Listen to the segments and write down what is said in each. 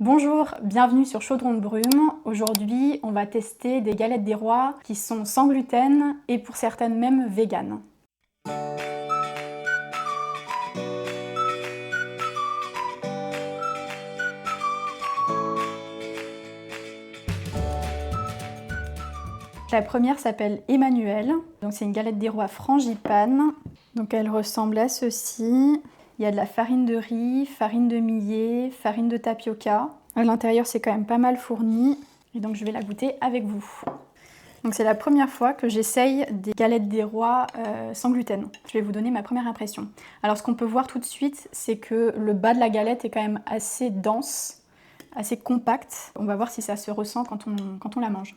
Bonjour, bienvenue sur Chaudron de Brume. Aujourd'hui, on va tester des galettes des rois qui sont sans gluten et pour certaines même véganes. La première s'appelle Emmanuel. Donc c'est une galette des rois frangipane. Donc elle ressemble à ceci. Il y a de la farine de riz, farine de millet, farine de tapioca. À l'intérieur, c'est quand même pas mal fourni. Et donc je vais la goûter avec vous. Donc c'est la première fois que j'essaye des galettes des rois sans gluten. Je vais vous donner ma première impression. Alors ce qu'on peut voir tout de suite, c'est que le bas de la galette est quand même assez dense, assez compact. On va voir si ça se ressent quand on la mange.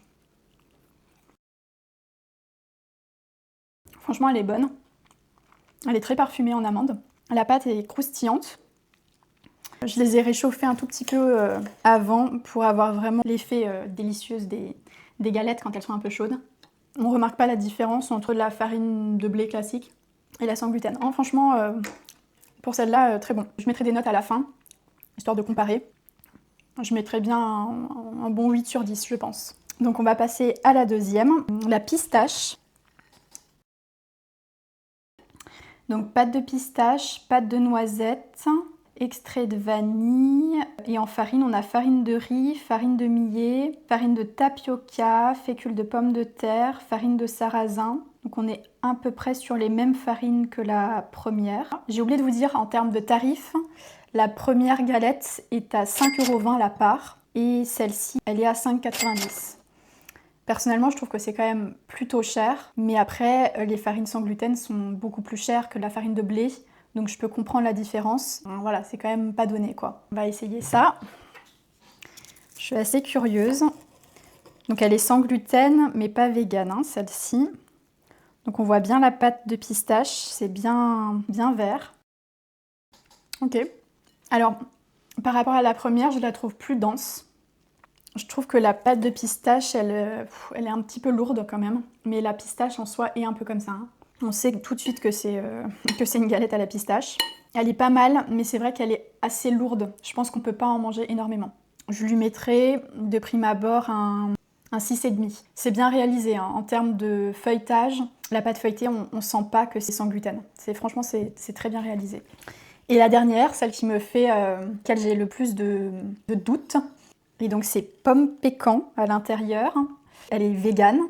Franchement, elle est bonne. Elle est très parfumée en amande. La pâte est croustillante. Je les ai réchauffées un tout petit peu avant pour avoir vraiment l'effet délicieux des galettes quand elles sont un peu chaudes. On ne remarque pas la différence entre la farine de blé classique et la sans gluten. Oh, franchement, pour celle-là, très bon. Je mettrai des notes à la fin, histoire de comparer. Je mettrai bien un bon 8 sur 10, je pense. Donc on va passer à la deuxième, la pistache. Donc pâte de pistache, pâte de noisette, extrait de vanille. Et en farine, on a farine de riz, farine de millet, farine de tapioca, fécule de pommes de terre, farine de sarrasin. Donc on est à peu près sur les mêmes farines que la première. J'ai oublié de vous dire en termes de tarifs, la première galette est à 5,20 € la part et celle-ci, elle est à 5,90 €. Personnellement, je trouve que c'est quand même plutôt cher, mais après, les farines sans gluten sont beaucoup plus chères que la farine de blé, donc je peux comprendre la différence. Voilà, c'est quand même pas donné, quoi. On va essayer ça. Je suis assez curieuse. Donc elle est sans gluten, mais pas végane, hein, celle-ci. Donc on voit bien la pâte de pistache, c'est bien vert. Ok. Alors, par rapport à la première, je la trouve plus dense. Je trouve que la pâte de pistache, elle est un petit peu lourde quand même. Mais la pistache en soi est un peu comme ça. Hein. On sait tout de suite que c'est une galette à la pistache. Elle est pas mal, mais c'est vrai qu'elle est assez lourde. Je pense qu'on peut pas en manger énormément. Je lui mettrai de prime abord un 6,5. C'est bien réalisé. Hein. En termes de feuilletage, la pâte feuilletée, on sent pas que c'est sans gluten. Franchement, c'est très bien réalisé. Et la dernière, celle qui me fait qu'elle j'ai le plus de doutes, et donc c'est pomme pécan à l'intérieur. Elle est végane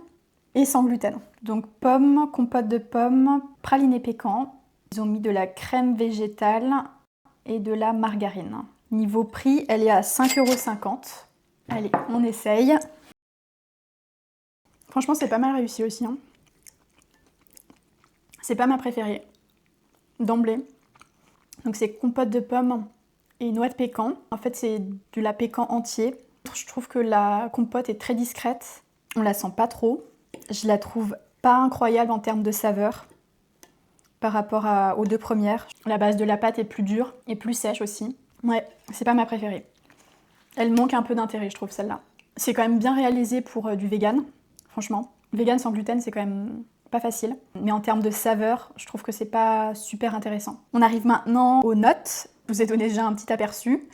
et sans gluten. Donc pomme, compote de pommes, praliné pécan. Ils ont mis de la crème végétale et de la margarine. Niveau prix, elle est à 5,50 €. Allez, on essaye. Franchement, c'est pas mal réussi aussi. Hein. C'est pas ma préférée, d'emblée. Donc c'est compote de pommes et noix de pécan. En fait, c'est de la pécan entier. Je trouve que la compote est très discrète. On la sent pas trop. Je la trouve pas incroyable en termes de saveur par rapport aux deux premières. La base de la pâte est plus dure et plus sèche aussi. Ouais, c'est pas ma préférée. Elle manque un peu d'intérêt, je trouve, celle-là. C'est quand même bien réalisé pour du vegan, franchement. Vegan sans gluten, c'est quand même pas facile. Mais en termes de saveur, je trouve que c'est pas super intéressant. On arrive maintenant aux notes. Je vous ai donné déjà un petit aperçu.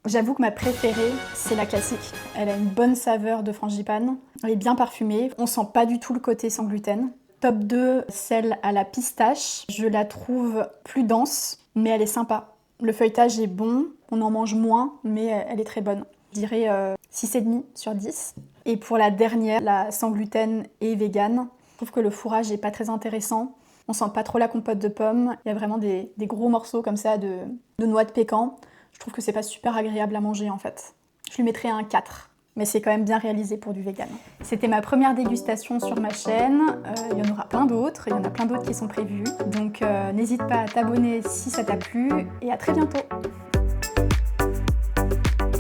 J'avoue que ma préférée, c'est la classique. Elle a une bonne saveur de frangipane. Elle est bien parfumée. On sent pas du tout le côté sans gluten. Top 2, celle à la pistache. Je la trouve plus dense, mais elle est sympa. Le feuilletage est bon. On en mange moins, mais elle est très bonne. Je dirais 6,5 sur 10. Et pour la dernière, la sans gluten et vegan, je trouve que le fourrage n'est pas très intéressant. On sent pas trop la compote de pommes. Il y a vraiment des gros morceaux comme ça de noix de pécan. Je trouve que c'est pas super agréable à manger en fait. Je lui mettrais un 4, mais c'est quand même bien réalisé pour du vegan. C'était ma première dégustation sur ma chaîne. Il y en aura plein d'autres, il y en a plein d'autres qui sont prévus. Donc n'hésite pas à t'abonner si ça t'a plu et à très bientôt.